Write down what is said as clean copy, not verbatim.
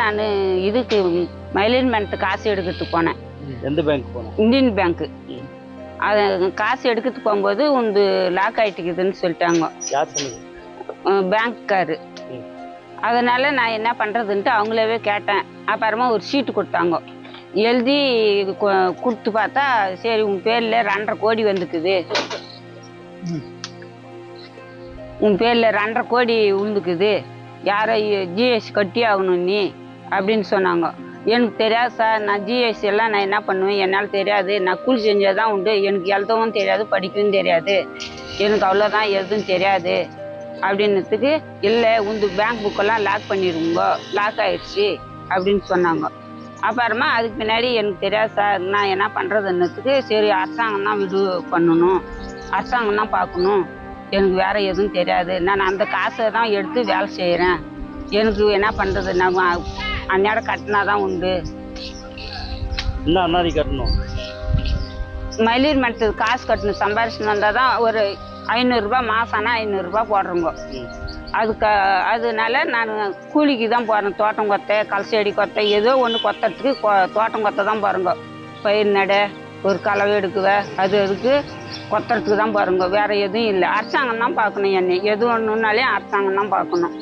நான் இதுக்கு மைலின்மெண்ட் காசு எடுக்கிறதுக்கு போனேன். எந்த பேங்க் போனேன்? இந்தியன் பேங்க்கு. அது காசு எடுக்கிறதுக்கு போகும்போது உந்து லாக் ஆகிட்டுக்குதுன்னு சொல்லிட்டாங்க. யார் சொன்னது? பேங்க்காரு. அதனால நான் என்ன பண்ணுறதுன்ட்டு அவங்களவே கேட்டேன். அப்புறமா ஒரு சீட்டு கொடுத்தாங்க. எழுதி கொடுத்து பார்த்தா, சரி உன் பேரில் 2.5 கோடி வந்துக்குது, உன் பேரில் 2.5 கோடி உழுந்துக்குது, யாரை ஜிஎஸ்டி கட்டி ஆகணும் நீ அப்படின்னு சொன்னாங்க. எனக்கு தெரியாது சார், நான் ஜிஎஸ்டி எல்லாம் நான் என்ன பண்ணுவேன், என்னால் தெரியாது, நான் கூலி செஞ்சால் தான் உண்டு, எனக்கு எழுதவும் தெரியாது படிக்கவும் தெரியாது, எனக்கு அவ்வளோதான் எதுவும் தெரியாது அப்படின்னதுக்கு, இல்லை உந்து பேங்க் புக்கெல்லாம் லாக் பண்ணிடுங்க, லாக் ஆகிடுச்சு அப்படின்னு சொன்னாங்க. அப்புறமா அதுக்கு பின்னாடி எனக்கு தெரியாது சார், நான் என்ன பண்ணுறதுன்னதுக்கு, சரி அரசாங்கம் தான் விடு பண்ணணும், அரசாங்கம் தான் பார்க்கணும், எனக்கு வேறு எதுவும் தெரியாது, நான் அந்த காசை தான் எடுத்து வேலை செய்கிறேன், எனக்கு என்ன பண்ணுறது, நான் அந்நேரம் கட்டினா தான் உண்டு. என்ன அண்ணாதி கட்டணும்? மைலின்மெண்ட் காசு கட்டணும், சம்பாரிச்சுன்னு வந்தால் தான் ஒரு 500 ரூபாய் மாதம்னா 500 ரூபாய் போடுறோங்க. அதனால நான் கூலிக்கு தான் போகிறேன். தோட்டம் கொத்த, கலசெடி கொத்த, ஏதோ ஒன்று கொத்துறதுக்கு தோட்டம் கொத்த தான் போகிறோங்க. பயிர் நட, ஒரு களவை எடுக்குவ, அதுக்கு கொத்துறதுக்கு தான் போகிறோங்க, வேறு எதுவும் இல்லை. அரசாங்கம் தான் பார்க்கணும், என்னை எது ஒன்றுனாலே அரசாங்கம் தான் பார்க்கணும்.